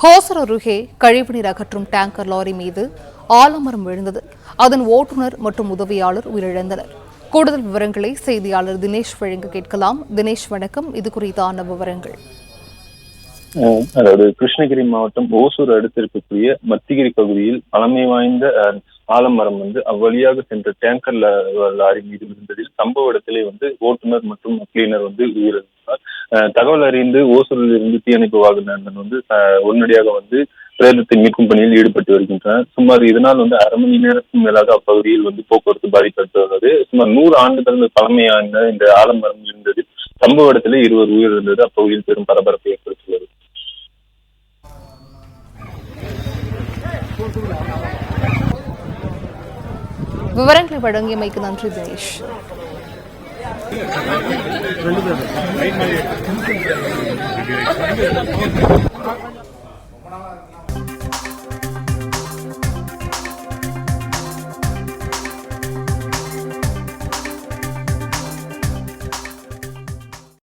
ஹோசர் அருகே கழிவுநீர் அகற்றும் டேங்கர் லாரி மீது ஆலமரம் விழுந்தது. அதன் ஓட்டுநர் மற்றும் உதவியாளர் உயிரிழந்தனர். கூடுதல் விவரங்களை செய்தியாளர் தினேஷ் வழங்க கேட்கலாம். தினேஷ் வணக்கம். இது குறித்தான விவரங்கள். அதாவது கிருஷ்ணகிரி மாவட்டம் ஓசூர் அடுத்து இருக்கக்கூடிய மத்திகிரி பகுதியில் பழமை வாய்ந்த ஆலமரம் அவ்வழியாக சென்ற டேங்கர் லாரி மீது விழுந்ததில் சம்பவ இடத்திலே ஓட்டுநர் மற்றும் கிளீனர் உயிரிழந்தார். தகவல் அறிந்து ஓசூரில் இருந்து தீயணைப்பு வாகனங்கள் உடனடியாக பிரேதத்தை மீட்கும் பணியில் ஈடுபட்டு வருகின்றனர். சுமார் இதனால் அரை மணி நேரத்துக்கு மேலாக அப்பகுதியில் போக்குவரத்து பாதிக்கப்பட்டுள்ளது. சுமார் 100 ஆண்டுகள் பழமையான இந்த ஆலமரம் இருந்ததில் சம்பவ இடத்திலே 20 உயிரிழந்தது அப்பகுதியில் பெரும் பரபரப்பை ஏற்படுத்தியுள்ளது. விவரங்களை வழங்கியமைக்கு நன்றி தினேஷ்.